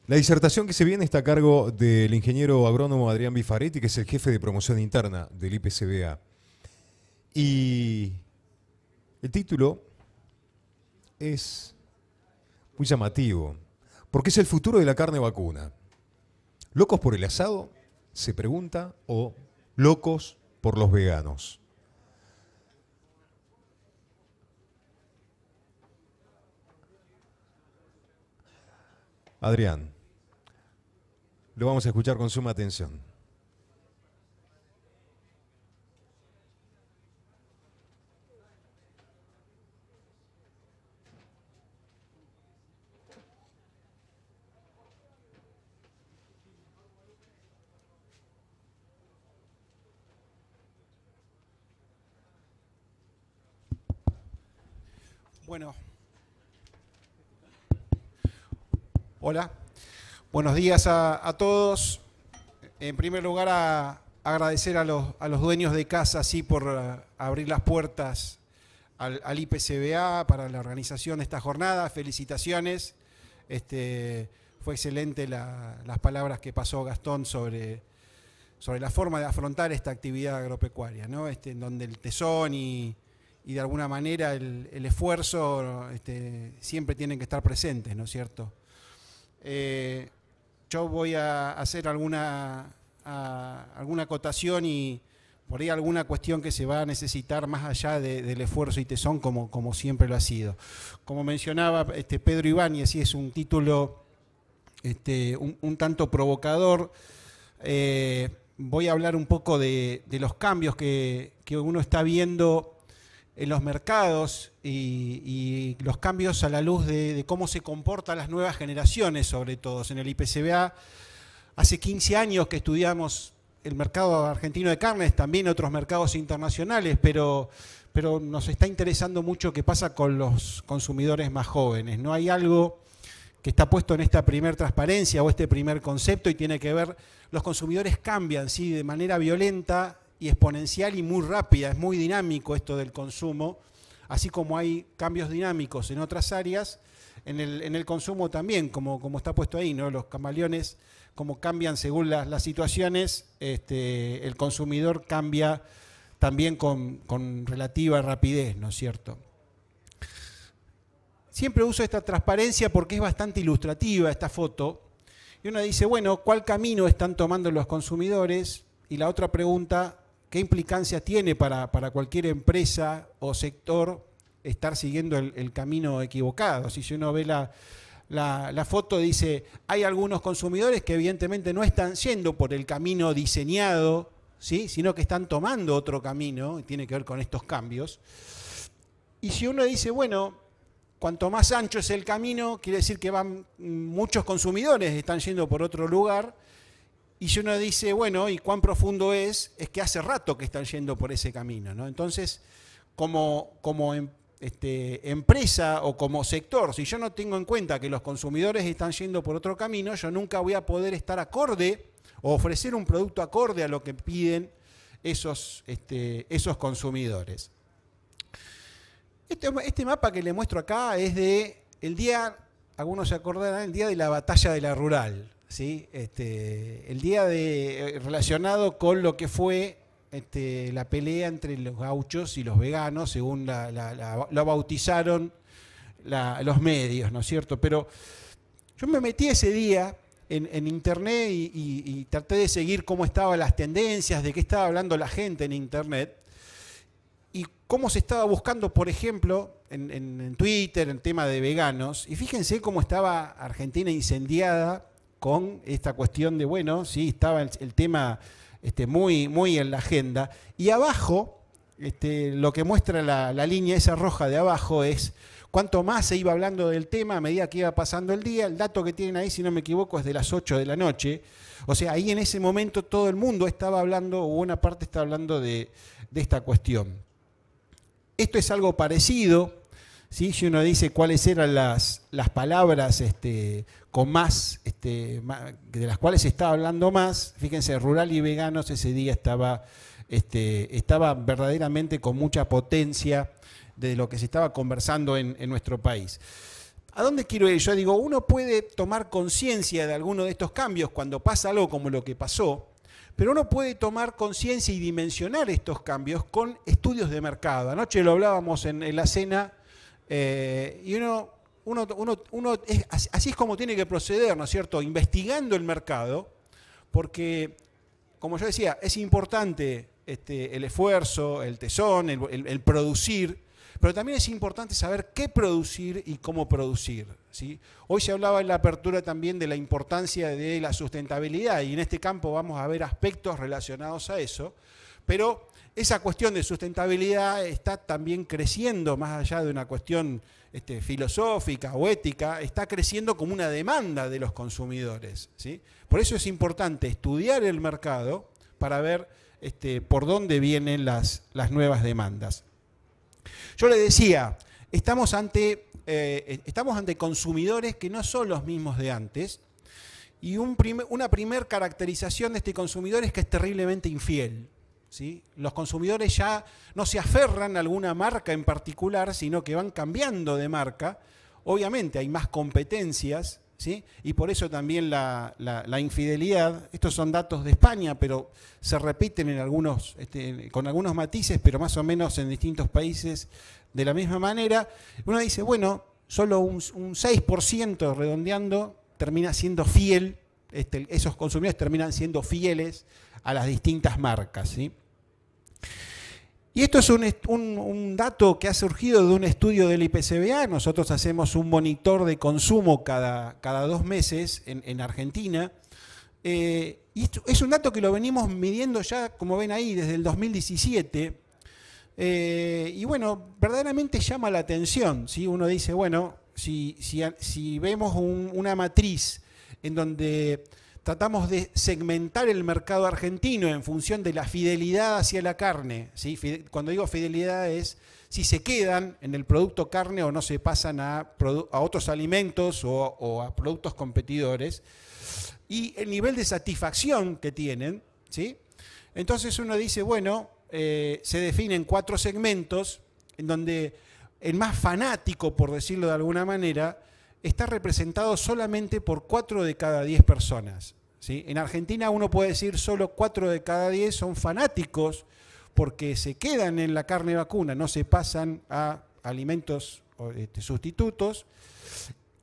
La disertación que se viene está a cargo del ingeniero agrónomo Adrián Bifaretti, que es el jefe de promoción interna del IPCBA. Y el título es muy llamativo, porque es el futuro de la carne vacuna. ¿Locos por el asado? Se pregunta, o locos por los veganos. Adrián, lo vamos a escuchar con suma atención. Bueno, hola, buenos días a todos. En primer lugar, agradecer a los dueños de casa sí, por abrir las puertas al IPCBA para la organización de esta jornada. Felicitaciones. Fue excelente las palabras que pasó Gastón sobre la forma de afrontar esta actividad agropecuaria, ¿no? En donde el tesón y de alguna manera el esfuerzo siempre tienen que estar presentes, ¿no es cierto? Yo voy a hacer alguna acotación y por ahí alguna cuestión que se va a necesitar más allá del esfuerzo y tesón, como siempre lo ha sido. Como mencionaba Pedro Ibáñez, y es un título un tanto provocador, voy a hablar un poco de los cambios que uno está viendo en los mercados y los cambios a la luz de cómo se comportan las nuevas generaciones, sobre todo. En el IPCBA, hace 15 años que estudiamos el mercado argentino de carnes, también otros mercados internacionales, pero nos está interesando mucho qué pasa con los consumidores más jóvenes. No hay algo que está puesto en esta primer transparencia o este primer concepto y tiene que ver, los consumidores cambian, ¿sí?, de manera violenta y exponencial y muy rápida, es muy dinámico esto del consumo, así como hay cambios dinámicos en otras áreas, en el consumo también, como está puesto ahí, ¿no? Los camaleones, como cambian según las situaciones, el consumidor cambia también con relativa rapidez, ¿no es cierto? Siempre uso esta transparencia porque es bastante ilustrativa esta foto, y uno dice, bueno, ¿cuál camino están tomando los consumidores? Y la otra pregunta, ¿qué implicancia tiene para cualquier empresa o sector estar siguiendo el camino equivocado? Si uno ve la foto, dice, hay algunos consumidores que evidentemente no están yendo por el camino diseñado, ¿sí?, sino que están tomando otro camino, y tiene que ver con estos cambios. Y si uno dice, bueno, cuanto más ancho es el camino, quiere decir que van muchos consumidores, están yendo por otro lugar. Y si uno dice, bueno, ¿y cuán profundo es? Es que hace rato que están yendo por ese camino, ¿no? Entonces, como empresa o como sector, si yo no tengo en cuenta que los consumidores están yendo por otro camino, yo nunca voy a poder estar acorde o ofrecer un producto acorde a lo que piden esos consumidores. Este mapa que le muestro acá es de el día, algunos se acordarán, el día de la batalla de la Rural, ¿sí? El día relacionado con lo que fue la pelea entre los gauchos y los veganos, según lo bautizaron los medios, ¿no es cierto? Pero yo me metí ese día en internet y traté de seguir cómo estaban las tendencias, de qué estaba hablando la gente en internet, y cómo se estaba buscando, por ejemplo, en Twitter, en tema de veganos, y fíjense cómo estaba Argentina incendiada con esta cuestión de, bueno, sí, estaba el tema muy, muy en la agenda. Y abajo, lo que muestra la línea esa roja de abajo es cuanto más se iba hablando del tema a medida que iba pasando el día. El dato que tienen ahí, si no me equivoco, es de las 8 de la noche. O sea, ahí en ese momento todo el mundo estaba hablando, o buena parte está hablando de esta cuestión. Esto es algo parecido, ¿sí? Si uno dice cuáles eran las palabras con más, de las cuales se estaba hablando más, fíjense, rural y veganos ese día estaba verdaderamente con mucha potencia de lo que se estaba conversando en nuestro país. ¿A dónde quiero ir? Yo digo, uno puede tomar conciencia de alguno de estos cambios cuando pasa algo como lo que pasó, pero uno puede tomar conciencia y dimensionar estos cambios con estudios de mercado. Anoche lo hablábamos en la cena y así es como tiene que proceder, ¿no es cierto? Investigando el mercado, porque, como yo decía, es importante el esfuerzo, el tesón, el producir, pero también es importante saber qué producir y cómo producir, ¿sí? Hoy se hablaba en la apertura también de la importancia de la sustentabilidad y en este campo vamos a ver aspectos relacionados a eso, pero esa cuestión de sustentabilidad está también creciendo, más allá de una cuestión filosófica o ética, está creciendo como una demanda de los consumidores, ¿sí? Por eso es importante estudiar el mercado para ver por dónde vienen las nuevas demandas. Yo le decía, estamos ante consumidores que no son los mismos de antes, y una primer caracterización de este consumidor es que es terriblemente infiel, ¿sí? Los consumidores ya no se aferran a alguna marca en particular, sino que van cambiando de marca. Obviamente hay más competencias, ¿sí? Y por eso también la infidelidad, estos son datos de España, pero se repiten en con algunos matices, pero más o menos en distintos países de la misma manera. Uno dice, bueno, solo un 6% redondeando termina siendo fiel, esos consumidores terminan siendo fieles a las distintas marcas, ¿sí? Y esto es un dato que ha surgido de un estudio del IPCBA. Nosotros hacemos un monitor de consumo cada 2 meses en Argentina. Y es un dato que lo venimos midiendo ya, como ven ahí, desde el 2017. Y bueno, verdaderamente llama la atención, ¿sí? Uno dice, bueno, si vemos una matriz en donde tratamos de segmentar el mercado argentino en función de la fidelidad hacia la carne, ¿sí? Cuando digo fidelidad es si se quedan en el producto carne o no se pasan a otros alimentos o a productos competidores, y el nivel de satisfacción que tienen, ¿sí? Entonces uno dice, bueno, se definen 4 segmentos en donde el más fanático, por decirlo de alguna manera, está representado solamente por 4 de cada 10 personas, ¿sí? En Argentina uno puede decir solo 4 de cada 10 son fanáticos porque se quedan en la carne vacuna, no se pasan a alimentos sustitutos,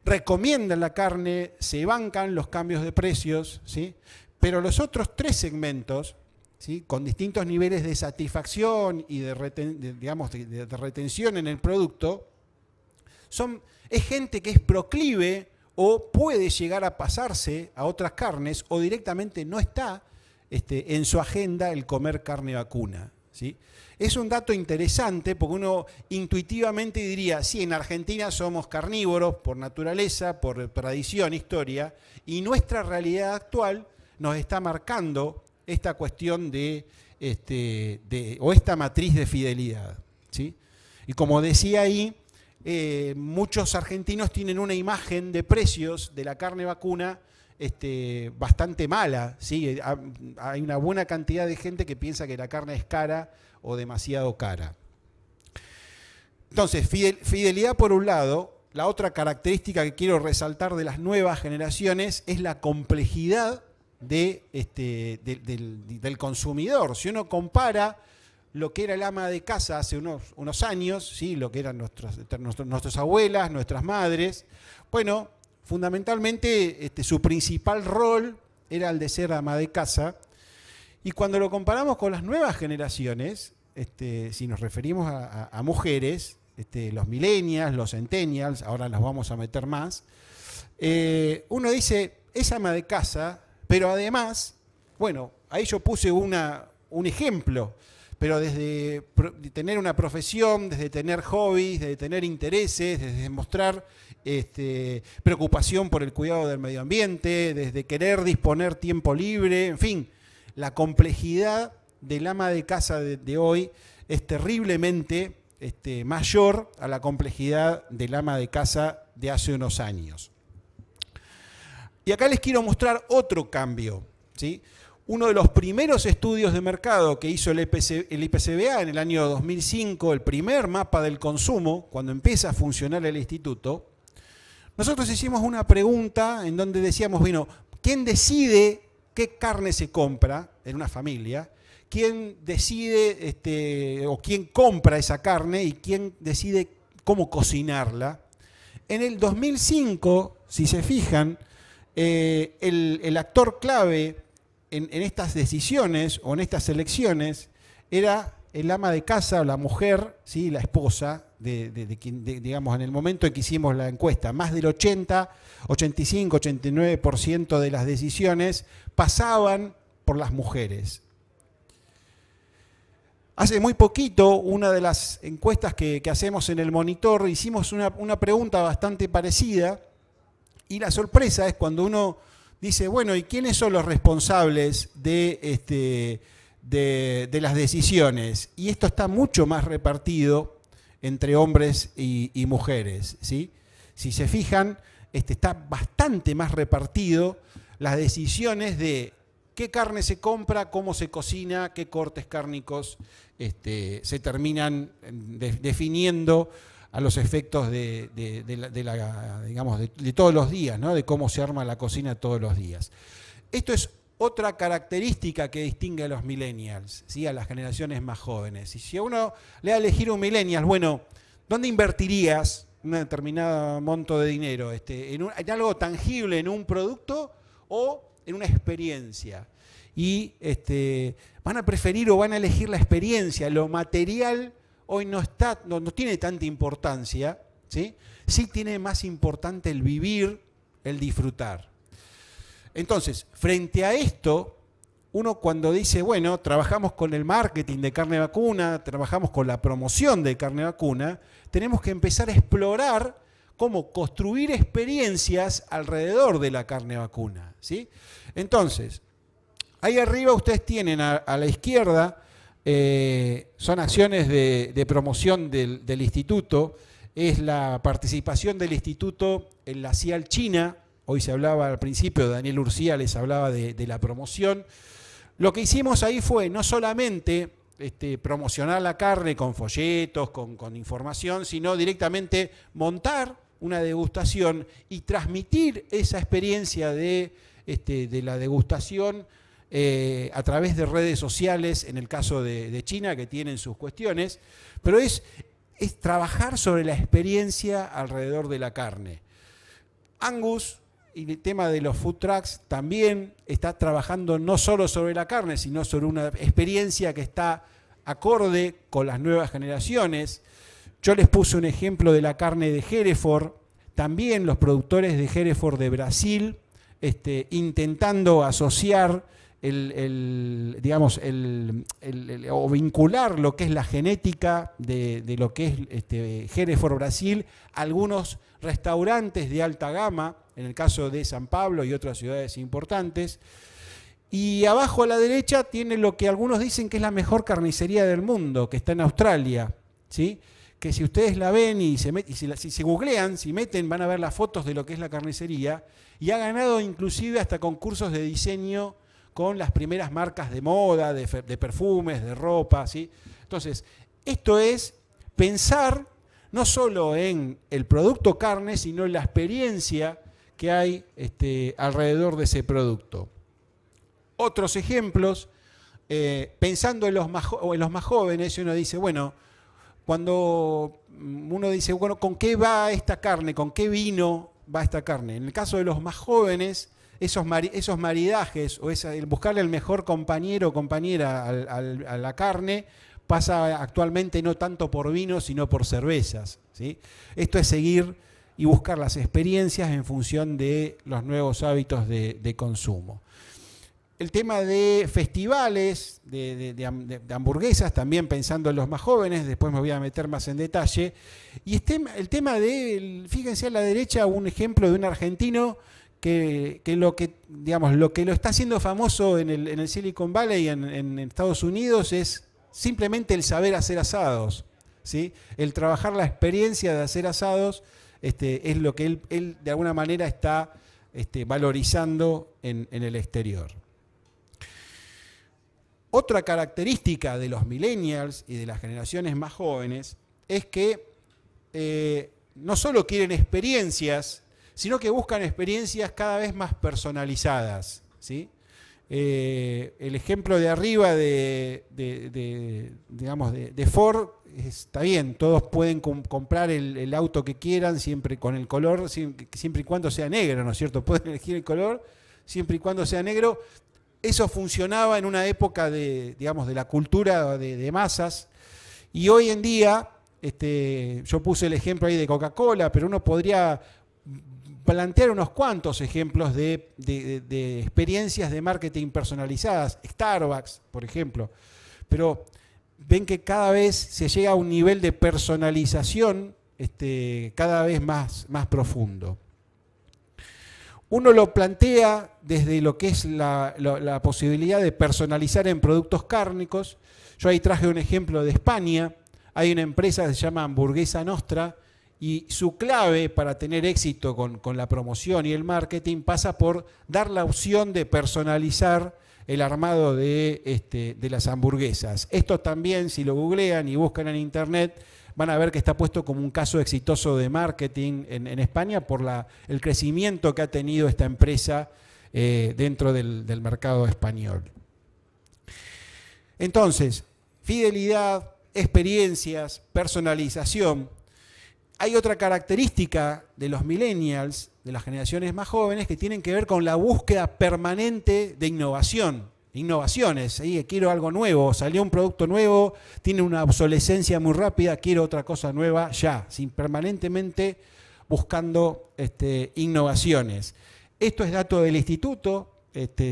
recomiendan la carne, se bancan los cambios de precios, ¿sí? Pero los otros 3 segmentos, ¿sí? Con distintos niveles de satisfacción y de retención en el producto, es gente que es proclive o puede llegar a pasarse a otras carnes o directamente no está en su agenda el comer carne vacuna, ¿sí? Es un dato interesante porque uno intuitivamente diría, sí, en Argentina somos carnívoros por naturaleza, por tradición, historia, y nuestra realidad actual nos está marcando esta cuestión o esta matriz de fidelidad, ¿sí? Y como decía ahí, muchos argentinos tienen una imagen de precios de la carne vacuna bastante mala, ¿sí? Hay una buena cantidad de gente que piensa que la carne es cara o demasiado cara. Entonces, fidelidad por un lado. La otra característica que quiero resaltar de las nuevas generaciones es la complejidad del consumidor. Si uno compara lo que era el ama de casa hace unos años, ¿sí? Lo que eran nuestras abuelas, nuestras madres, bueno, fundamentalmente su principal rol era el de ser ama de casa, y cuando lo comparamos con las nuevas generaciones, si nos referimos a mujeres, los millennials, los centennials, ahora las vamos a meter más, uno dice, es ama de casa, pero además, bueno, ahí yo puse un ejemplo, pero desde tener una profesión, desde tener hobbies, desde tener intereses, desde mostrar preocupación por el cuidado del medio ambiente, desde querer disponer tiempo libre, en fin, la complejidad del ama de casa de hoy es terriblemente mayor a la complejidad del ama de casa de hace unos años. Y acá les quiero mostrar otro cambio, ¿sí? Uno de los primeros estudios de mercado que hizo el IPCBA en el año 2005, el primer mapa del consumo, cuando empieza a funcionar el instituto, nosotros hicimos una pregunta en donde decíamos, bueno, ¿quién decide qué carne se compra en una familia? ¿Quién decide o quién compra esa carne y quién decide cómo cocinarla? En el 2005, si se fijan, el actor clave en estas decisiones o en estas elecciones era el ama de casa o la mujer, ¿sí? La esposa de quien, digamos, en el momento en que hicimos la encuesta. Más del 80, 85, 89% de las decisiones pasaban por las mujeres. Hace muy poquito, una de las encuestas que hacemos en el Monitor, hicimos una pregunta bastante parecida, y la sorpresa es cuando uno dice, bueno, ¿y quiénes son los responsables de las decisiones? Y esto está mucho más repartido entre hombres y mujeres, ¿sí? Si se fijan, está bastante más repartido las decisiones de qué carne se compra, cómo se cocina, qué cortes cárnicos se terminan definiendo a los efectos digamos, de todos los días, ¿no? De cómo se arma la cocina todos los días. Esto es otra característica que distingue a los millennials, ¿sí? A las generaciones más jóvenes. Y si a uno le da a elegir un millennial, bueno, ¿dónde invertirías un determinado monto de dinero? ¿En algo tangible, en un producto o en una experiencia? Y van a preferir o van a elegir la experiencia. Lo material hoy no tiene tanta importancia, ¿sí? Sí tiene más importante el vivir, el disfrutar. Entonces, frente a esto, uno cuando dice, bueno, trabajamos con el marketing de carne vacuna, trabajamos con la promoción de carne vacuna, tenemos que empezar a explorar cómo construir experiencias alrededor de la carne vacuna, ¿sí? Entonces, ahí arriba ustedes tienen a la izquierda, son acciones de promoción del instituto, es la participación del instituto en la CIAL China. Hoy se hablaba al principio, Daniel Urcía les hablaba de la promoción. Lo que hicimos ahí fue no solamente promocionar la carne con folletos, con información, sino directamente montar una degustación y transmitir esa experiencia de la degustación a través de redes sociales, en el caso de China, que tienen sus cuestiones, pero es trabajar sobre la experiencia alrededor de la carne. Angus, y el tema de los food trucks, también está trabajando no solo sobre la carne, sino sobre una experiencia que está acorde con las nuevas generaciones. Yo les puse un ejemplo de la carne de Hereford, también los productores de Hereford de Brasil, intentando asociar o vincular lo que es la genética de lo que es Hereford Brasil a algunos restaurantes de alta gama, en el caso de San Pablo y otras ciudades importantes. Y abajo a la derecha tiene lo que algunos dicen que es la mejor carnicería del mundo, que está en Australia, ¿sí? Que si ustedes la ven y si se googlean, si meten, van a ver las fotos de lo que es la carnicería, y ha ganado inclusive hasta concursos de diseño con las primeras marcas de moda, de perfumes, de ropa, ¿sí? Entonces, esto es pensar no solo en el producto carne, sino en la experiencia que hay alrededor de ese producto. Otros ejemplos, pensando en los más jóvenes, uno dice, bueno, cuando uno dice, bueno, ¿con qué va esta carne? ¿Con qué vino va esta carne? En el caso de los más jóvenes, esos maridajes o el buscarle el mejor compañero o compañera a la carne pasa actualmente no tanto por vino, sino por cervezas, ¿sí? Esto es seguir y buscar las experiencias en función de los nuevos hábitos de consumo. El tema de festivales, de hamburguesas, también pensando en los más jóvenes, después me voy a meter más en detalle. Y el tema fíjense a la derecha, un ejemplo de un argentino que lo que lo está haciendo famoso en el Silicon Valley, en Estados Unidos, es simplemente el saber hacer asados, ¿sí? El trabajar la experiencia de hacer asados es lo que él de alguna manera está valorizando en el exterior. Otra característica de los millennials y de las generaciones más jóvenes es que no solo quieren experiencias, sino que buscan experiencias cada vez más personalizadas, ¿sí? El ejemplo de arriba digamos, de Ford, está bien, todos pueden comprar el auto que quieran, siempre con el color, siempre y cuando sea negro, ¿no es cierto? Pueden elegir el color, siempre y cuando sea negro. Eso funcionaba en una época digamos, de la cultura de masas, y hoy en día, yo puse el ejemplo ahí de Coca-Cola, pero uno podría plantear unos cuantos ejemplos de experiencias de marketing personalizadas, Starbucks, por ejemplo, pero ven que cada vez se llega a un nivel de personalización cada vez más profundo. Uno lo plantea desde lo que es la posibilidad de personalizar en productos cárnicos. Yo ahí traje un ejemplo de España. Hay una empresa que se llama Hamburguesa Nostra, y su clave para tener éxito con la promoción y el marketing pasa por dar la opción de personalizar el armado de las hamburguesas. Esto también, si lo googlean y buscan en internet, van a ver que está puesto como un caso exitoso de marketing en España por el crecimiento que ha tenido esta empresa dentro del mercado español. Entonces, fidelidad, experiencias, personalización. Hay otra característica de los millennials, de las generaciones más jóvenes, que tienen que ver con la búsqueda permanente de innovaciones. Quiero algo nuevo, salió un producto nuevo, tiene una obsolescencia muy rápida, quiero otra cosa nueva ya, permanentemente buscando innovaciones. Esto es dato del instituto.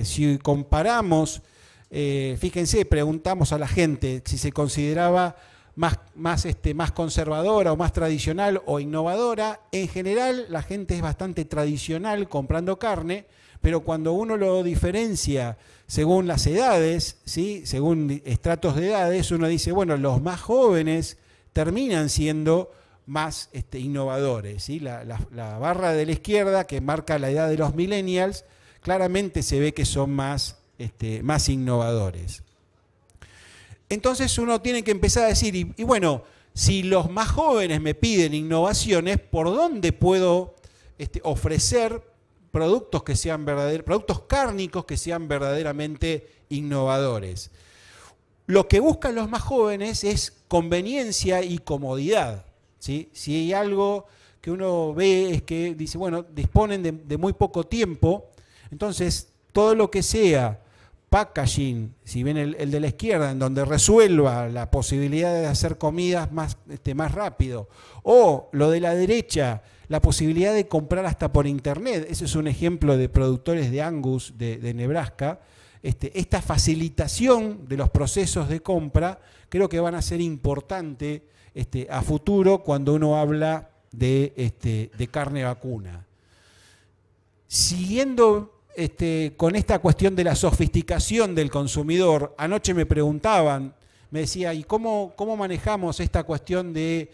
Si comparamos, fíjense, preguntamos a la gente si se consideraba más conservadora o más tradicional o innovadora. En general la gente es bastante tradicional comprando carne, pero cuando uno lo diferencia según las edades, ¿sí? Según estratos de edades, uno dice, bueno, los más jóvenes terminan siendo más innovadores, ¿sí? La barra de la izquierda, que marca la edad de los millennials, claramente se ve que son más innovadores. Entonces uno tiene que empezar a decir, y bueno, si los más jóvenes me piden innovaciones, ¿por dónde puedo ofrecer productos que sean productos cárnicos que sean verdaderamente innovadores? Lo que buscan los más jóvenes es conveniencia y comodidad, ¿sí? Si hay algo que uno ve es que dice, bueno, disponen de muy poco tiempo, entonces todo lo que sea packaging, si ven el de la izquierda, en donde resuelva la posibilidad de hacer comidas más rápido, o lo de la derecha, la posibilidad de comprar hasta por internet. Ese es un ejemplo de productores de Angus de Nebraska. Esta facilitación de los procesos de compra creo que van a ser importantes a futuro cuando uno habla de carne vacuna. Siguiendo con esta cuestión de la sofisticación del consumidor, anoche me preguntaban, me decía, ¿y cómo manejamos esta cuestión de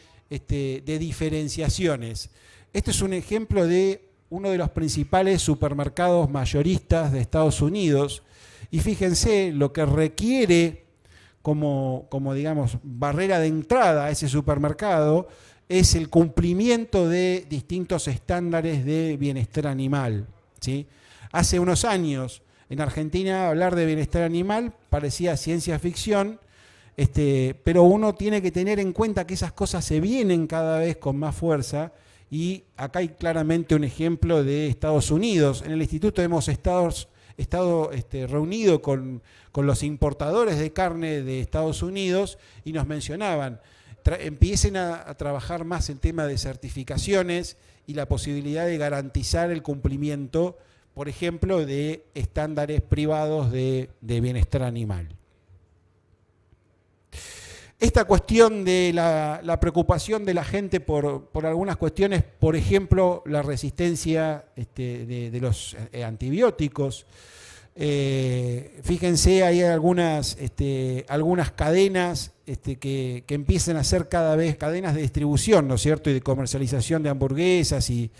diferenciaciones? Este es un ejemplo de uno de los principales supermercados mayoristas de Estados Unidos, y fíjense lo que requiere como digamos, barrera de entrada a ese supermercado es el cumplimiento de distintos estándares de bienestar animal, ¿sí? Hace unos años en Argentina hablar de bienestar animal parecía ciencia ficción, pero uno tiene que tener en cuenta que esas cosas se vienen cada vez con más fuerza, y acá hay claramente un ejemplo de Estados Unidos. En el instituto hemos estado reunidos con los importadores de carne de Estados Unidos y nos mencionaban, empiecen a trabajar más en tema de certificaciones y la posibilidad de garantizar el cumplimiento, por ejemplo, de estándares privados de bienestar animal. Esta cuestión de la preocupación de la gente por algunas cuestiones, por ejemplo, la resistencia de los antibióticos. Fíjense, hay algunas cadenas que empiezan a ser cada vez cadenas de distribución, ¿no es cierto?, y de comercialización de hamburguesas y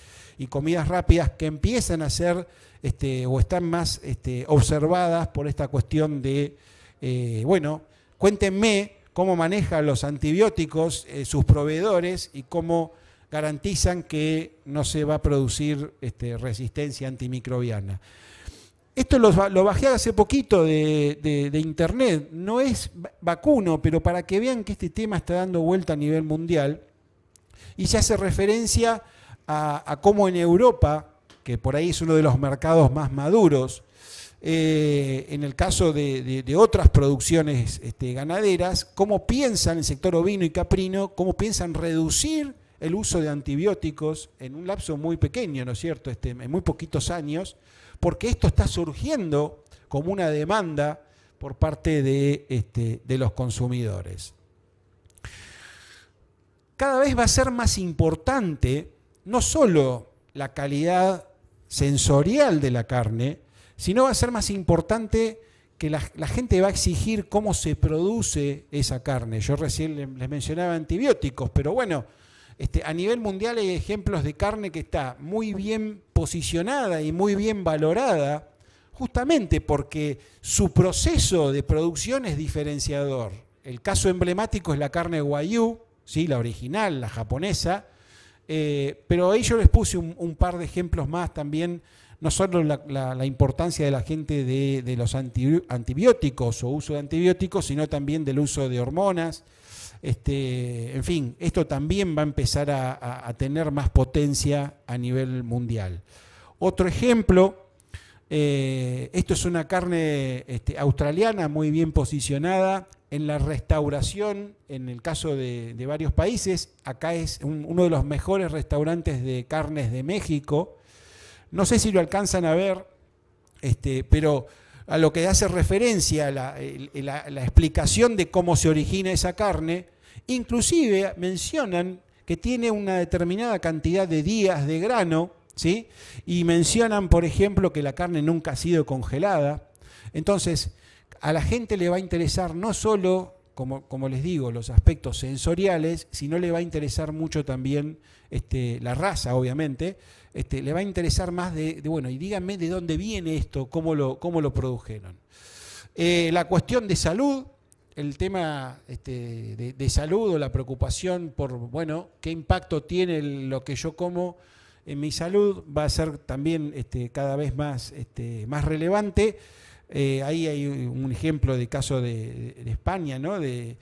comidas rápidas que empiezan a ser o están más observadas por esta cuestión de, bueno, cuéntenme cómo manejan los antibióticos sus proveedores y cómo garantizan que no se va a producir resistencia antimicrobiana. Esto lo bajé hace poquito de internet, no es vacuno, pero para que vean que este tema está dando vuelta a nivel mundial, y se hace referencia a cómo en Europa, que por ahí es uno de los mercados más maduros, en el caso de otras producciones ganaderas, cómo piensan el sector ovino y caprino, cómo piensan reducir el uso de antibióticos en un lapso muy pequeño, ¿no es cierto?, en muy poquitos años, porque esto está surgiendo como una demanda por parte de los consumidores. Cada vez va a ser más importante no solo la calidad sensorial de la carne, sino va a ser más importante que la gente va a exigir cómo se produce esa carne. Yo recién les mencionaba antibióticos, pero bueno, a nivel mundial hay ejemplos de carne que está muy bien posicionada y muy bien valorada, justamente porque su proceso de producción es diferenciador. El caso emblemático es la carne Wagyu, ¿sí?, la original, la japonesa, pero ahí yo les puse un par de ejemplos más también, no solo la importancia de la gente de los antibióticos o uso de antibióticos, sino también del uso de hormonas. En fin, esto también va a empezar a tener más potencia a nivel mundial. Otro ejemplo, esto es una carne australiana muy bien posicionada en la restauración, en el caso de varios países. Acá es uno de los mejores restaurantes de carnes de México. No sé si lo alcanzan a ver, pero a lo que hace referencia la explicación de cómo se origina esa carne, inclusive mencionan que tiene una determinada cantidad de días de grano, ¿sí?, y mencionan, por ejemplo, que la carne nunca ha sido congelada. Entonces, a la gente le va a interesar no solo, como les digo, los aspectos sensoriales, sino le va a interesar mucho también la raza, obviamente. Le va a interesar más bueno, y díganme de dónde viene esto, cómo lo produjeron. La cuestión de salud, el tema de salud o la preocupación por, bueno, qué impacto tiene lo que yo como en mi salud, va a ser también cada vez más relevante. Ahí hay un ejemplo de caso de España, ¿no?, de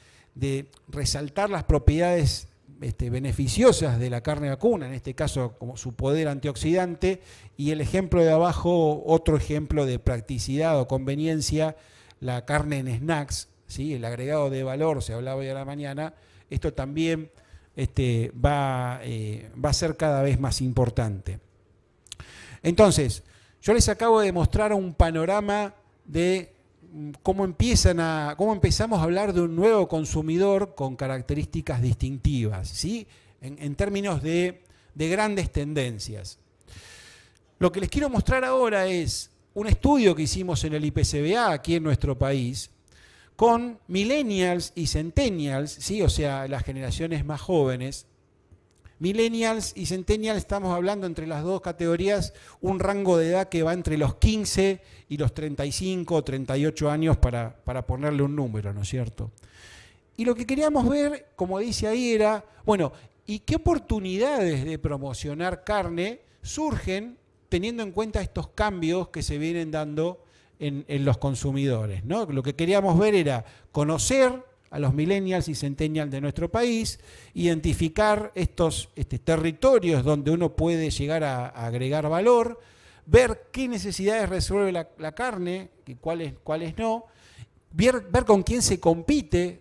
resaltar las propiedades beneficiosas de la carne vacuna, en este caso como su poder antioxidante, y el ejemplo de abajo, otro ejemplo de practicidad o conveniencia, la carne en snacks, ¿sí?, el agregado de valor, se hablaba hoy a la mañana, esto también va a ser cada vez más importante. Entonces, yo les acabo de mostrar un panorama de cómo empezamos a hablar de un nuevo consumidor con características distintivas, ¿sí?, en términos de grandes tendencias. Lo que les quiero mostrar ahora es un estudio que hicimos en el IPCBA aquí en nuestro país con millennials y centennials, ¿sí?, o sea, las generaciones más jóvenes. Millennials y centennials, estamos hablando entre las dos categorías, un rango de edad que va entre los 15 y los 35 o 38 años para ponerle un número, ¿no es cierto? Y lo que queríamos ver, como dice ahí, era, bueno, ¿y qué oportunidades de promocionar carne surgen teniendo en cuenta estos cambios que se vienen dando en los consumidores, ¿no? Lo que queríamos ver era conocer a los millennials y centennials de nuestro país, identificar estos territorios donde uno puede llegar a agregar valor, ver qué necesidades resuelve la carne y cuáles no, ver con quién se compite,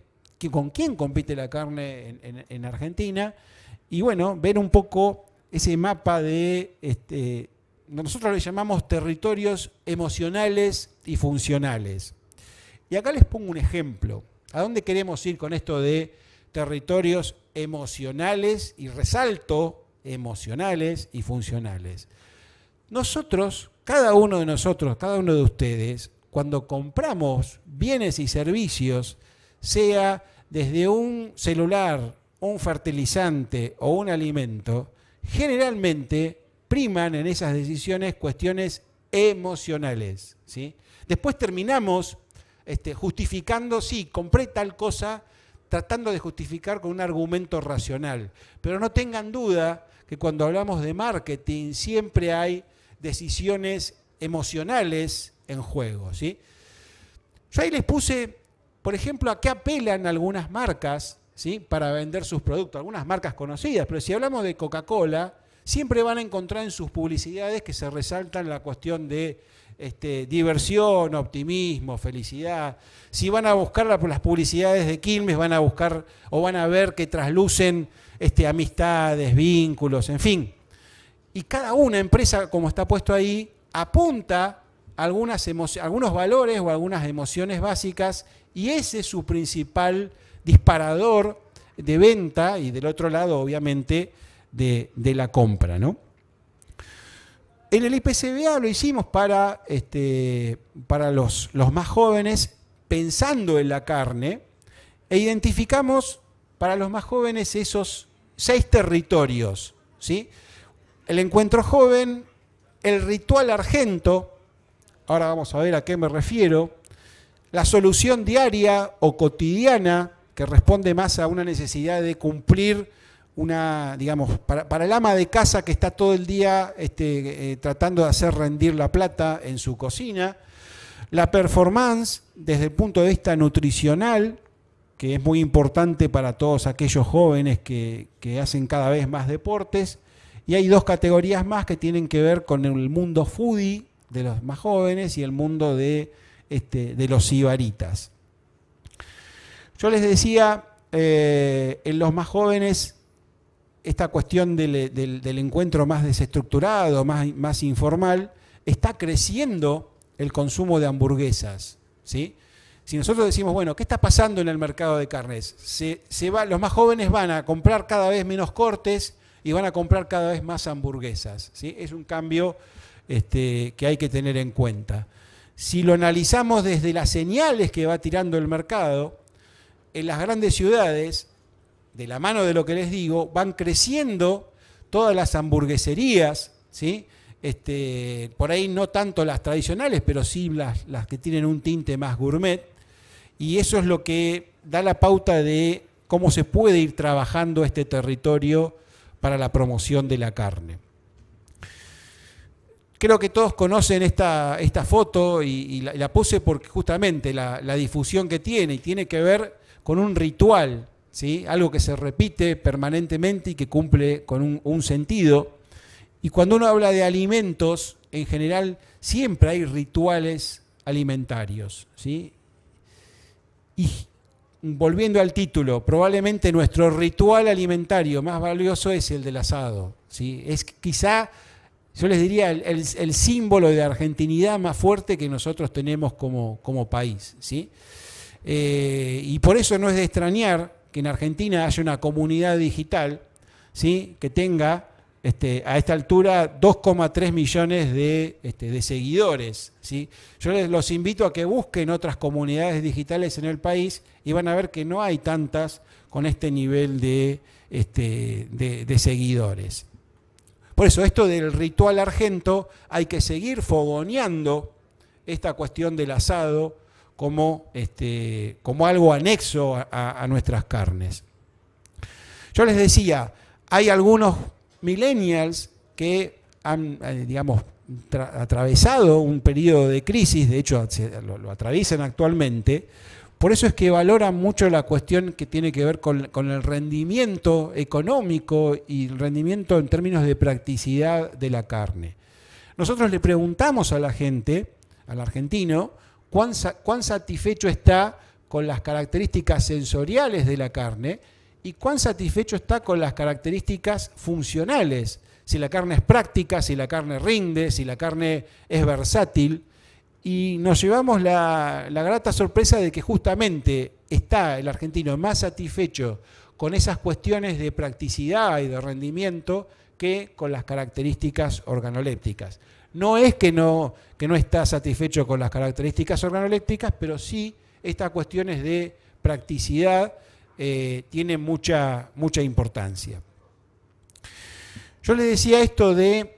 con quién compite la carne en Argentina, y bueno, ver un poco ese mapa de, nosotros le llamamos territorios emocionales y funcionales. Y acá les pongo un ejemplo. ¿A dónde queremos ir con esto de territorios emocionales? Y resalto, emocionales y funcionales. Nosotros, cada uno de nosotros, cada uno de ustedes, cuando compramos bienes y servicios, sea desde un celular, un fertilizante o un alimento, generalmente priman en esas decisiones cuestiones emocionales, ¿sí? Después terminamos justificando, sí, compré tal cosa tratando de justificar con un argumento racional. Pero no tengan duda que cuando hablamos de marketing siempre hay decisiones emocionales en juego, ¿sí? Yo ahí les puse, por ejemplo, a qué apelan algunas marcas, ¿sí?, para vender sus productos, algunas marcas conocidas, pero si hablamos de Coca-Cola, siempre van a encontrar en sus publicidades que se resaltan la cuestión de diversión, optimismo, felicidad. Si van a buscar las publicidades de Quilmes, van a buscar o van a ver que traslucen amistades, vínculos, en fin. Y cada una empresa, como está puesto ahí, apunta algunos valores o algunas emociones básicas, y ese es su principal disparador de venta, y del otro lado, obviamente, de la compra, ¿no? En el IPCBA lo hicimos para los más jóvenes, pensando en la carne, e identificamos para los más jóvenes esos 6 territorios, ¿sí? El encuentro joven, el ritual argento, ahora vamos a ver a qué me refiero, la solución diaria o cotidiana, que responde más a una necesidad de cumplir digamos, para el ama de casa que está todo el día tratando de hacer rendir la plata en su cocina, la performance desde el punto de vista nutricional, que es muy importante para todos aquellos jóvenes que hacen cada vez más deportes, y hay 2 categorías más que tienen que ver con el mundo foodie de los más jóvenes y el mundo de los sibaritas. Yo les decía, en los más jóvenes, esta cuestión del encuentro más desestructurado, más informal, está creciendo el consumo de hamburguesas, ¿sí? Si nosotros decimos, bueno, ¿qué está pasando en el mercado de carnes? Los más jóvenes van a comprar cada vez menos cortes y van a comprar cada vez más hamburguesas, ¿sí? Es un cambio que hay que tener en cuenta. Si lo analizamos desde las señales que va tirando el mercado, en las grandes ciudades, de la mano de lo que les digo, van creciendo todas las hamburgueserías, ¿sí? Por ahí no tanto las tradicionales, pero sí las que tienen un tinte más gourmet, y eso es lo que da la pauta de cómo se puede ir trabajando este territorio para la promoción de la carne. Creo que todos conocen esta foto y la puse porque justamente la difusión que tiene, y tiene que ver con un ritual, ¿sí? Algo que se repite permanentemente y que cumple con un sentido. Y cuando uno habla de alimentos, en general siempre hay rituales alimentarios, ¿sí? Y volviendo al título, probablemente nuestro ritual alimentario más valioso es el del asado, ¿sí? Es quizá, yo les diría, el símbolo de argentinidad más fuerte que nosotros tenemos como país, ¿sí? Y por eso no es de extrañar que en Argentina haya una comunidad digital, ¿sí?, que tenga a esta altura 2,3 millones de seguidores, ¿sí? Yo los invito a que busquen otras comunidades digitales en el país y van a ver que no hay tantas con este nivel de seguidores. Por eso esto del ritual argento hay que seguir fogoneando esta cuestión del asado como algo anexo a nuestras carnes. Yo les decía, hay algunos millennials que han, digamos, atravesado un periodo de crisis, de hecho lo atraviesan actualmente. Por eso es que valoran mucho la cuestión que tiene que ver con el rendimiento económico y el rendimiento en términos de practicidad de la carne. Nosotros le preguntamos a la gente, al argentino, cuán satisfecho está con las características sensoriales de la carne y cuán satisfecho está con las características funcionales, si la carne es práctica, si la carne rinde, si la carne es versátil. Y nos llevamos la grata sorpresa de que justamente está el argentino más satisfecho con esas cuestiones de practicidad y de rendimiento que con las características organolépticas. No es que no está satisfecho con las características organolépticas, pero sí estas cuestiones de practicidad tienen mucha importancia. Yo les decía esto de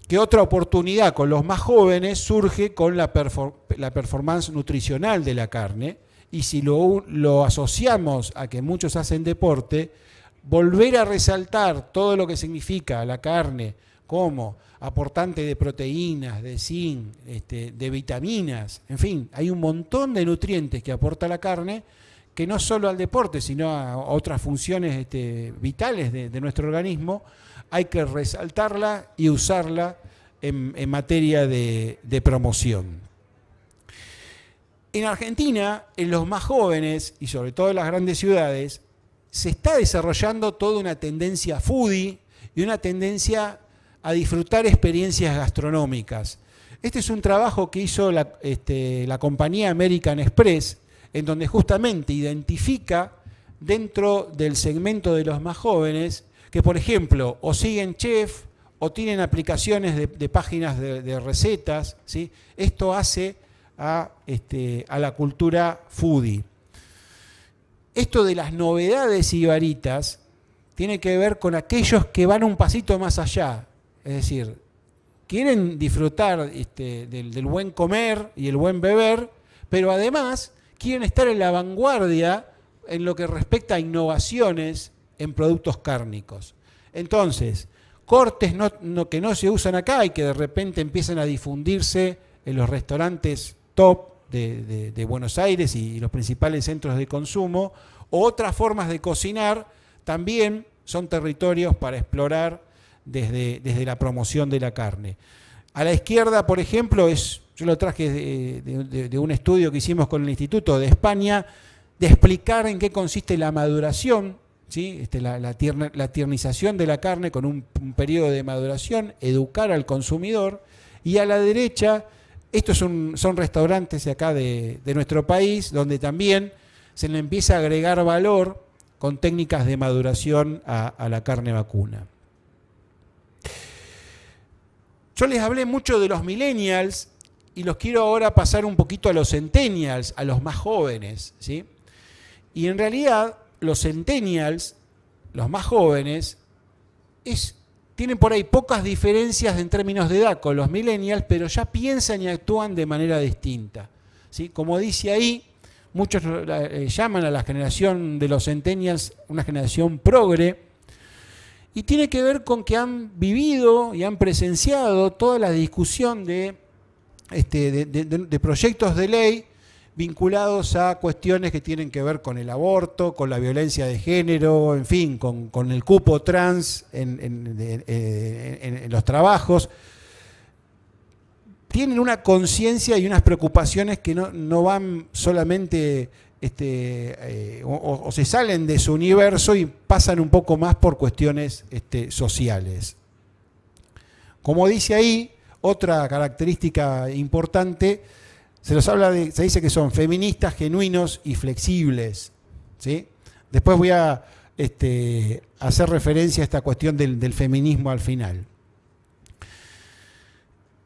que otra oportunidad con los más jóvenes surge con la performance nutricional de la carne, y si lo asociamos a que muchos hacen deporte, volver a resaltar todo lo que significa la carne como aportante de proteínas, de zinc, de vitaminas, en fin, hay un montón de nutrientes que aporta la carne, que no solo al deporte, sino a otras funciones vitales de nuestro organismo, hay que resaltarla y usarla en materia de promoción. En Argentina, en los más jóvenes, y sobre todo en las grandes ciudades, se está desarrollando toda una tendencia foodie y una tendencia a disfrutar experiencias gastronómicas. Este es un trabajo que hizo la compañía American Express, en donde justamente identifica dentro del segmento de los más jóvenes que, por ejemplo, o siguen chef o tienen aplicaciones de páginas de recetas, ¿sí? Esto hace a la cultura foodie. Esto de las novedades ibaritas tiene que ver con aquellos que van un pasito más allá, es decir, quieren disfrutar del buen comer y el buen beber, pero además quieren estar en la vanguardia en lo que respecta a innovaciones en productos cárnicos. Entonces, cortes que no se usan acá y que de repente empiezan a difundirse en los restaurantes top de Buenos Aires y los principales centros de consumo, o otras formas de cocinar, también son territorios para explorar desde la promoción de la carne. A la izquierda, por ejemplo, yo lo traje de un estudio que hicimos con el Instituto de España, de explicar en qué consiste la maduración, ¿sí? La tiernización de la carne con un periodo de maduración, educar al consumidor. Y a la derecha, estos son restaurantes de acá de nuestro país, donde también se le empieza a agregar valor con técnicas de maduración a la carne vacuna. Yo les hablé mucho de los millennials y los quiero ahora pasar un poquito a los centennials, a los más jóvenes, ¿sí? Y en realidad los centennials, los más jóvenes, tienen por ahí pocas diferencias en términos de edad con los millennials, pero ya piensan y actúan de manera distinta, ¿sí? Como dice ahí, muchos llaman a la generación de los centennials una generación progre, y tiene que ver con que han vivido y han presenciado toda la discusión de proyectos de ley vinculados a cuestiones que tienen que ver con el aborto, con la violencia de género, en fin, con el cupo trans en los trabajos. Tienen una conciencia y unas preocupaciones que no van solamente o se salen de su universo y pasan un poco más por cuestiones sociales. Como dice ahí, otra característica importante, se dice que son feministas, genuinos y flexibles, ¿sí? Después voy a hacer referencia a esta cuestión del feminismo al final.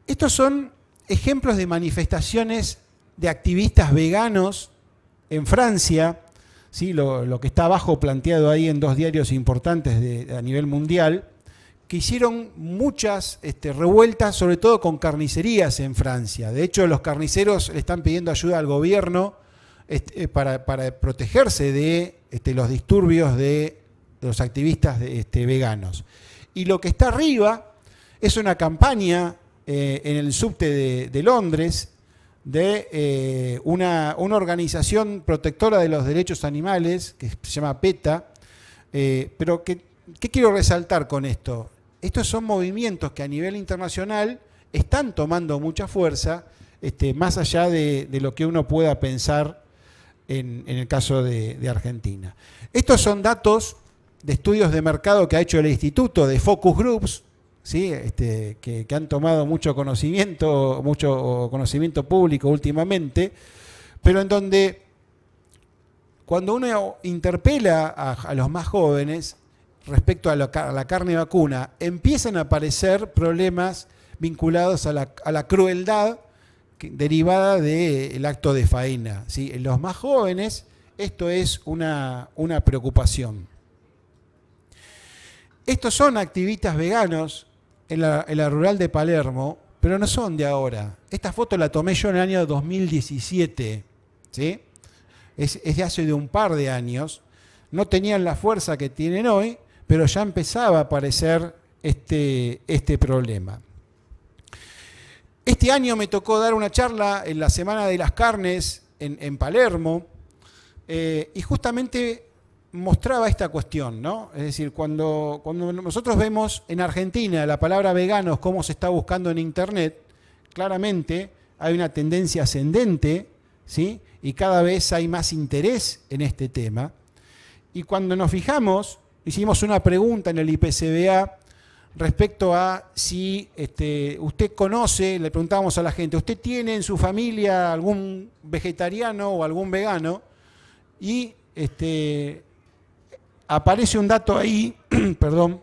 Estos son ejemplos de manifestaciones de activistas veganos en Francia, ¿sí? Lo que está abajo planteado ahí en dos diarios importantes a nivel mundial, que hicieron muchas revueltas, sobre todo con carnicerías en Francia. De hecho, los carniceros le están pidiendo ayuda al gobierno para protegerse de los disturbios de los activistas veganos. Y lo que está arriba es una campaña en el subte de Londres, de una organización protectora de los derechos animales, que se llama PETA, pero ¿qué quiero resaltar con esto? Estos son movimientos que a nivel internacional están tomando mucha fuerza, más allá de lo que uno pueda pensar en el caso de Argentina. Estos son datos de estudios de mercado que ha hecho el Instituto de Focus Groups, ¿sí? Que han tomado mucho conocimiento público últimamente, pero en donde cuando uno interpela a los más jóvenes respecto a la carne vacuna, empiezan a aparecer problemas vinculados a la crueldad derivada del acto de faena, ¿sí? En los más jóvenes esto es una preocupación. Estos son activistas veganos en la rural de Palermo, pero no son de ahora. Esta foto la tomé yo en el año 2017, ¿sí? es de hace de un par de años, no tenían la fuerza que tienen hoy, pero ya empezaba a aparecer este problema. Este año me tocó dar una charla en la Semana de las Carnes en Palermo, y justamente mostraba esta cuestión, ¿no? Es decir, cuando nosotros vemos en Argentina la palabra veganos, cómo se está buscando en Internet, claramente hay una tendencia ascendente, ¿sí? Y cada vez hay más interés en este tema. Y cuando nos fijamos, hicimos una pregunta en el IPCBA respecto a si usted conoce, le preguntábamos a la gente, ¿usted tiene en su familia algún vegetariano o algún vegano? Y aparece un dato ahí, perdón,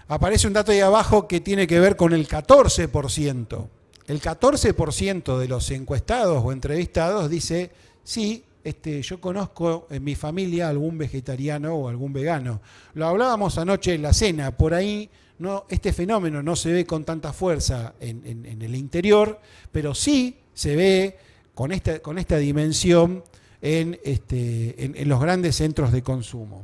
aparece un dato ahí abajo que tiene que ver con el 14%. El 14% de los encuestados o entrevistados dice, sí, yo conozco en mi familia algún vegetariano o algún vegano. Lo hablábamos anoche en la cena, por ahí este fenómeno no se ve con tanta fuerza en el interior, pero sí se ve con esta dimensión en los grandes centros de consumo.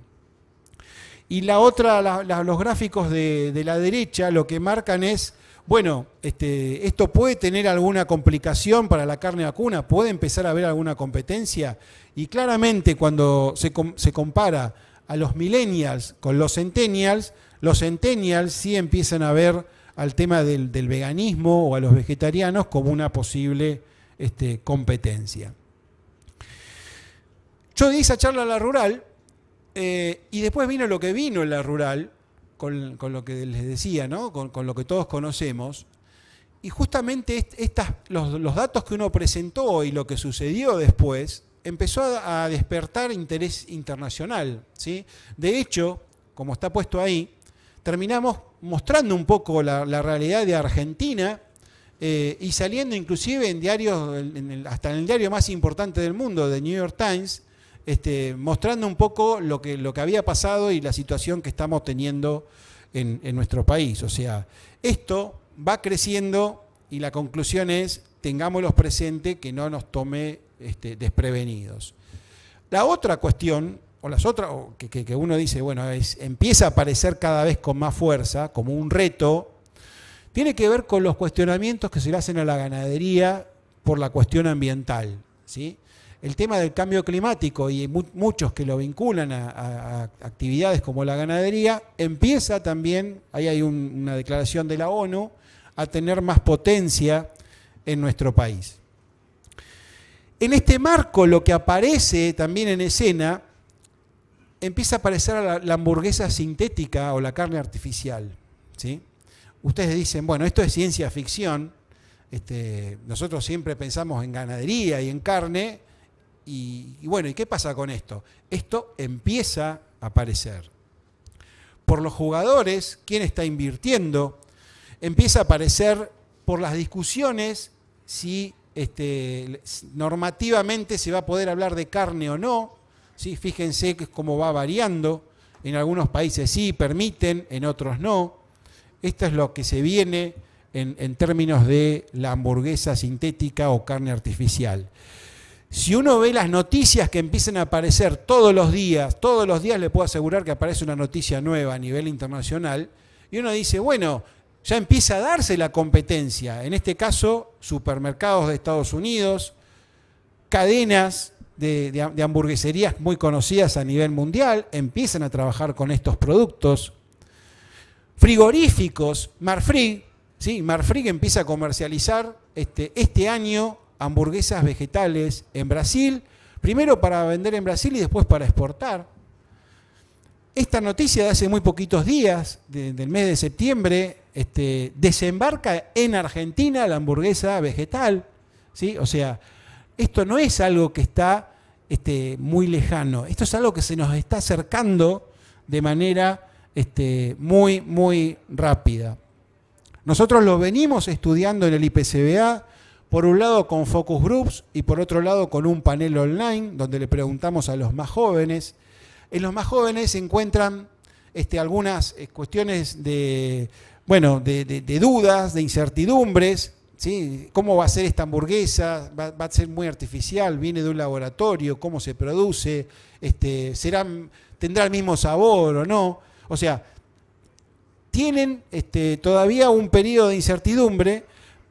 Y la otra, los gráficos de la derecha lo que marcan es, bueno, esto puede tener alguna complicación para la carne vacuna, puede empezar a haber alguna competencia, y claramente cuando se compara a los millennials con los centennials sí empiezan a ver al tema del veganismo o a los vegetarianos como una posible competencia. Yo di esa charla a la rural, y después vino lo que vino en la rural, con lo que les decía, ¿no? Con lo que todos conocemos, y justamente los datos que uno presentó y lo que sucedió después empezó a despertar interés internacional, ¿sí? De hecho, como está puesto ahí, terminamos mostrando un poco la realidad de Argentina, y saliendo inclusive en diarios, hasta en el diario más importante del mundo, The New York Times, mostrando un poco lo que había pasado y la situación que estamos teniendo en nuestro país. O sea, esto va creciendo y la conclusión es, tengámoslos presente, que no nos tome desprevenidos. La otra cuestión, o las otras, que uno dice, bueno, empieza a aparecer cada vez con más fuerza, como un reto, tiene que ver con los cuestionamientos que se le hacen a la ganadería por la cuestión ambiental, ¿sí? El tema del cambio climático y muchos que lo vinculan a actividades como la ganadería, empieza también, ahí hay una declaración de la ONU, a tener más potencia en nuestro país. En este marco, lo que aparece también en escena, empieza a aparecer la hamburguesa sintética o la carne artificial, ¿sí? Ustedes dicen, bueno, esto es ciencia ficción, nosotros siempre pensamos en ganadería y en carne, y bueno, ¿y qué pasa con esto? Esto empieza a aparecer. Por los jugadores, ¿quién está invirtiendo? Empieza a aparecer por las discusiones si normativamente se va a poder hablar de carne o no, ¿sí? Fíjense cómo va variando. En algunos países sí permiten, en otros no. Esto es lo que se viene en términos de la hamburguesa sintética o carne artificial. Si uno ve las noticias que empiezan a aparecer todos los días le puedo asegurar que aparece una noticia nueva a nivel internacional, y uno dice, bueno, ya empieza a darse la competencia. En este caso, supermercados de Estados Unidos, cadenas de hamburgueserías muy conocidas a nivel mundial, empiezan a trabajar con estos productos. Frigoríficos, Marfrig, ¿sí? Marfrig empieza a comercializar este año hamburguesas vegetales en Brasil, primero para vender en Brasil y después para exportar. Esta noticia de hace muy poquitos días, del mes de septiembre, desembarca en Argentina la hamburguesa vegetal, ¿sí? O sea, esto no es algo que está muy lejano, esto es algo que se nos está acercando de manera muy, muy rápida. Nosotros lo venimos estudiando en el IPCBA, por un lado con focus groups y por otro lado con un panel online donde le preguntamos a los más jóvenes. En los más jóvenes se encuentran algunas cuestiones de dudas, de incertidumbres, ¿sí? ¿Cómo va a ser esta hamburguesa? ¿Va a ser muy artificial? ¿Viene de un laboratorio? ¿Cómo se produce? ¿Tendrá el mismo sabor o no? O sea, tienen todavía un periodo de incertidumbre,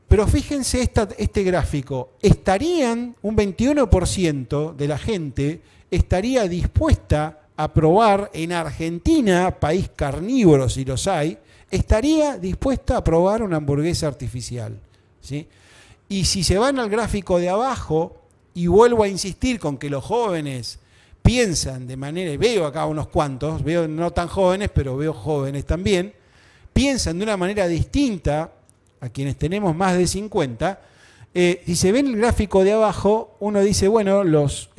pero fíjense este gráfico. Un 21% de la gente estaría dispuesta a probar en Argentina, país carnívoro si los hay, estaría dispuesta a probar una hamburguesa artificial, ¿sí? Y si se van al gráfico de abajo, y vuelvo a insistir con que los jóvenes piensan de manera, y veo acá unos cuantos, veo no tan jóvenes, pero veo jóvenes también, piensan de una manera distinta a quienes tenemos más de 50, si se ve en el gráfico de abajo, uno dice, bueno, los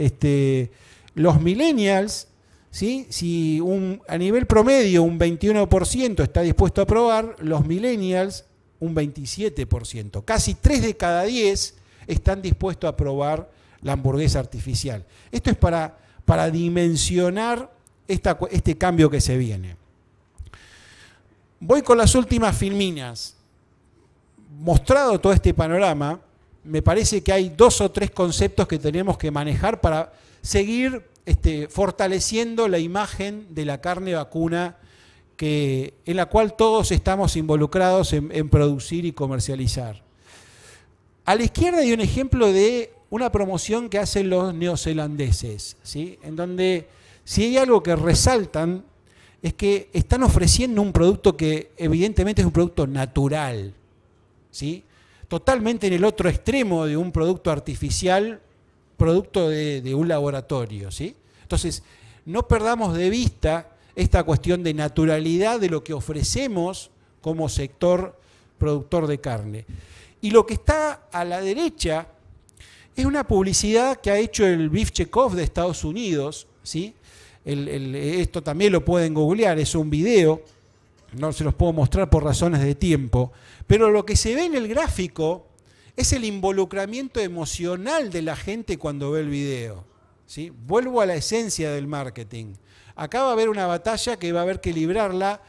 millennials, ¿sí? Si a nivel promedio un 21% está dispuesto a probar, los millennials un 27%. Casi 3 de cada 10 están dispuestos a probar la hamburguesa artificial. Esto es para dimensionar este cambio que se viene. Voy con las últimas filminas. Mostrado todo este panorama, me parece que hay 2 o 3 conceptos que tenemos que manejar para seguir fortaleciendo la imagen de la carne vacuna en la cual todos estamos involucrados en producir y comercializar. A la izquierda hay un ejemplo de una promoción que hacen los neozelandeses, ¿sí? En donde si hay algo que resaltan es que están ofreciendo un producto que evidentemente es un producto natural, ¿sí? Totalmente en el otro extremo de un producto artificial, producto de un laboratorio, ¿sí? Entonces, no perdamos de vista esta cuestión de naturalidad de lo que ofrecemos como sector productor de carne. Y lo que está a la derecha es una publicidad que ha hecho el Beef Checkoff de Estados Unidos, ¿sí? Esto también lo pueden googlear, es un video, no se los puedo mostrar por razones de tiempo, pero lo que se ve en el gráfico es el involucramiento emocional de la gente cuando ve el video, ¿sí? Vuelvo a la esencia del marketing. Acá va a haber una batalla que va a haber que librarla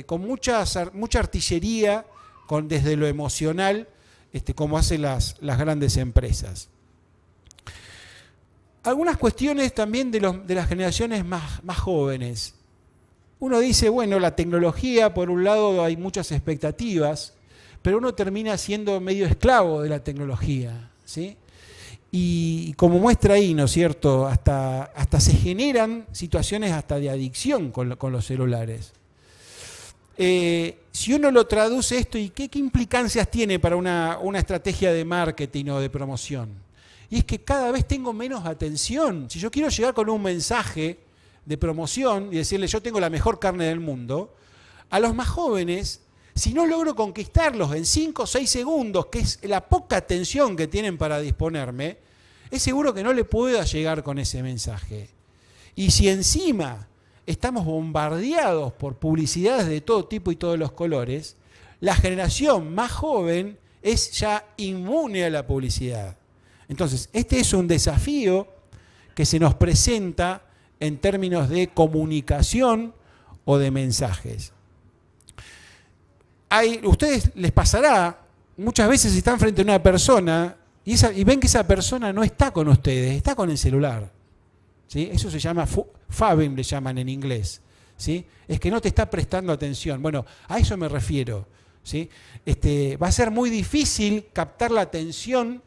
con mucha artillería, desde lo emocional, como hacen las grandes empresas. Algunas cuestiones también de las generaciones más jóvenes. Uno dice, bueno, la tecnología, por un lado hay muchas expectativas, pero uno termina siendo medio esclavo de la tecnología, ¿sí? Y como muestra ahí, ¿no es cierto?, hasta se generan situaciones hasta de adicción con los celulares. Si uno lo traduce esto, ¿y qué implicancias tiene para una estrategia de marketing o de promoción? Y es que cada vez tengo menos atención. Si yo quiero llegar con un mensaje de promoción y decirle yo tengo la mejor carne del mundo, a los más jóvenes, si no logro conquistarlos en 5 o 6 segundos, que es la poca atención que tienen para disponerme, es seguro que no le pueda llegar con ese mensaje. Y si encima estamos bombardeados por publicidades de todo tipo y todos los colores, la generación más joven es ya inmune a la publicidad. Entonces, este es un desafío que se nos presenta en términos de comunicación o de mensajes. Ustedes les pasará, muchas veces están frente a una persona y ven que esa persona no está con ustedes, está con el celular, ¿sí? Eso se llama fabbing, le llaman en inglés, ¿sí? Es que no te está prestando atención. Bueno, a eso me refiero, ¿sí? Va a ser muy difícil captar la atención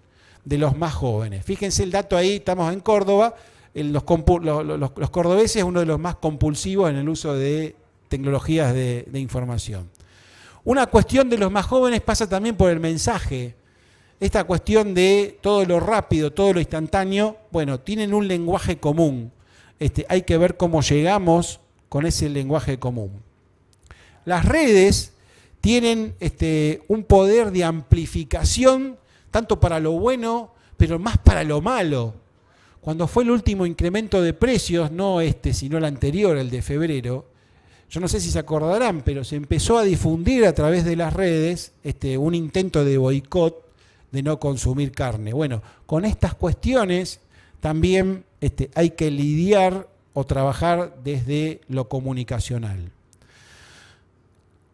de los más jóvenes. Fíjense el dato ahí, estamos en Córdoba, los cordobeses es uno de los más compulsivos en el uso de tecnologías de información. Una cuestión de los más jóvenes pasa también por el mensaje. Esta cuestión de todo lo rápido, todo lo instantáneo, bueno, tienen un lenguaje común. Hay que ver cómo llegamos con ese lenguaje común. Las redes tienen un poder de amplificación, tanto para lo bueno, pero más para lo malo. Cuando fue el último incremento de precios, no sino el anterior, el de febrero, yo no sé si se acordarán, pero se empezó a difundir a través de las redes un intento de boicot de no consumir carne. Bueno, con estas cuestiones también hay que lidiar o trabajar desde lo comunicacional.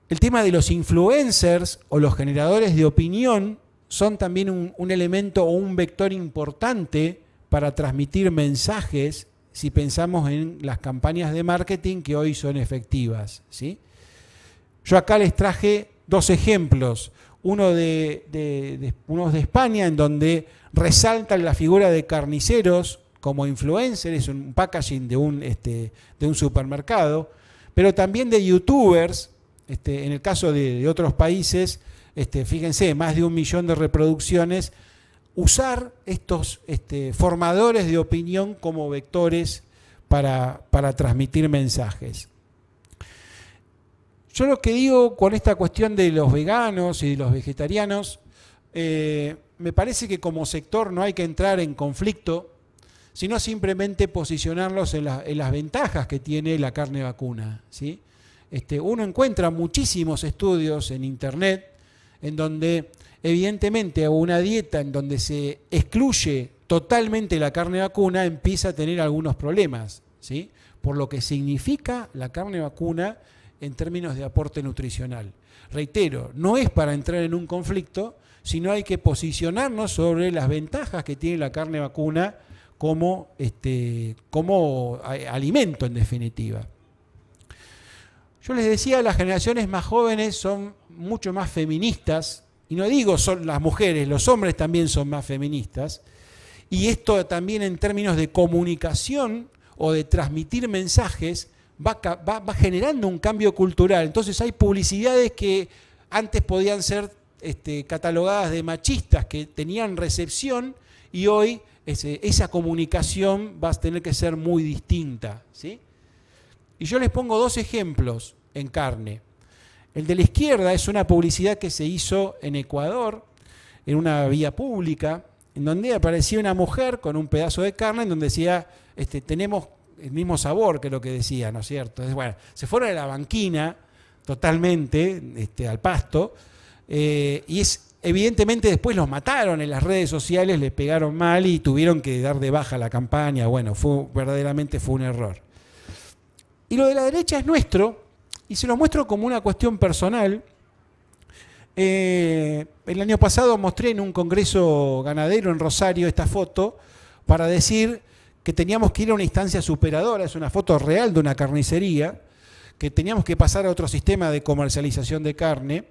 El tema de los influencers o los generadores de opinión son también un elemento o un vector importante para transmitir mensajes si pensamos en las campañas de marketing que hoy son efectivas, ¿sí? Yo acá les traje dos ejemplos, uno de España, en donde resaltan la figura de carniceros como influencer, es un packaging de un supermercado, pero también de youtubers, en el caso de otros países, fíjense, más de 1 millón de reproducciones, usar estos formadores de opinión como vectores para transmitir mensajes. Yo lo que digo con esta cuestión de los veganos y de los vegetarianos, me parece que como sector no hay que entrar en conflicto, sino simplemente posicionarlos en las ventajas que tiene la carne vacuna, ¿sí? Uno encuentra muchísimos estudios en internet en donde evidentemente una dieta en donde se excluye totalmente la carne vacuna empieza a tener algunos problemas, ¿sí? Por lo que significa la carne vacuna en términos de aporte nutricional. Reitero, no es para entrar en un conflicto, sino hay que posicionarnos sobre las ventajas que tiene la carne vacuna como alimento en definitiva. Yo les decía, las generaciones más jóvenes son mucho más feministas, y no digo son las mujeres, los hombres también son más feministas, y esto también en términos de comunicación o de transmitir mensajes va generando un cambio cultural. Entonces hay publicidades que antes podían ser catalogadas de machistas, que tenían recepción, y hoy esa comunicación va a tener que ser muy distinta, ¿sí? Y yo les pongo dos ejemplos en carne. El de la izquierda es una publicidad que se hizo en Ecuador, en una vía pública, en donde aparecía una mujer con un pedazo de carne, en donde decía, tenemos el mismo sabor que lo que decía, ¿no es cierto? Entonces, bueno, se fueron a la banquina totalmente, al pasto, y evidentemente después los mataron en las redes sociales, les pegaron mal y tuvieron que dar de baja la campaña. Bueno, verdaderamente fue un error. Y lo de la derecha es nuestro, y se lo muestro como una cuestión personal. El año pasado mostré en un congreso ganadero en Rosario esta foto para decir que teníamos que ir a una instancia superadora, es una foto real de una carnicería, que teníamos que pasar a otro sistema de comercialización de carne.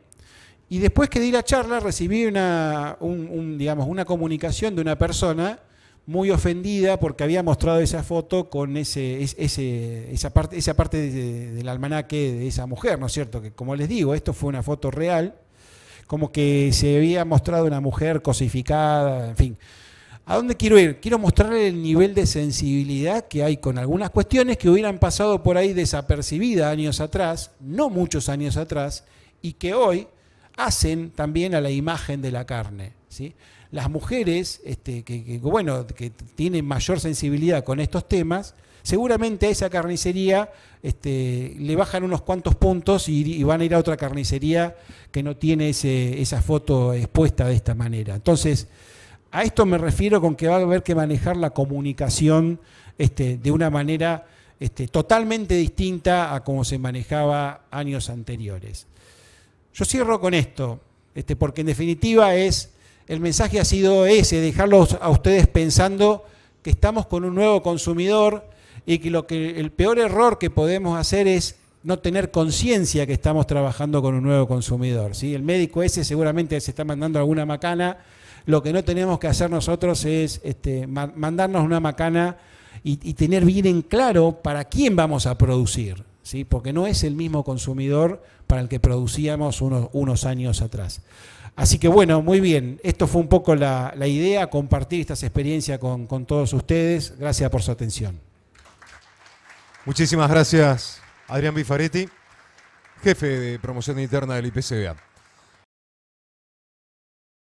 Y después que di la charla recibí una comunicación de una persona muy ofendida porque había mostrado esa foto con esa parte del almanaque de esa mujer, ¿no es cierto? Que como les digo, esto fue una foto real, como que se había mostrado una mujer cosificada, en fin. ¿A dónde quiero ir? Quiero mostrarle el nivel de sensibilidad que hay con algunas cuestiones que hubieran pasado por ahí desapercibidas años atrás, no muchos años atrás, y que hoy hacen también a la imagen de la carne, ¿sí? Las mujeres que tienen mayor sensibilidad con estos temas, seguramente a esa carnicería le bajan unos cuantos puntos y van a ir a otra carnicería que no tiene esa foto expuesta de esta manera. Entonces, a esto me refiero con que va a haber que manejar la comunicación de una manera totalmente distinta a como se manejaba años anteriores. Yo cierro con esto, porque en definitiva el mensaje ha sido ese, dejarlos a ustedes pensando que estamos con un nuevo consumidor y que el peor error que podemos hacer es no tener conciencia que estamos trabajando con un nuevo consumidor, ¿sí? El médico ese seguramente se está mandando alguna macana. Lo que no tenemos que hacer nosotros es mandarnos una macana y tener bien en claro para quién vamos a producir, ¿sí? Porque no es el mismo consumidor para el que producíamos unos años atrás. Así que bueno, muy bien, esto fue un poco la idea, compartir estas experiencias con todos ustedes. Gracias por su atención. Muchísimas gracias, Adrián Bifaretti, jefe de promoción interna del IPCBA.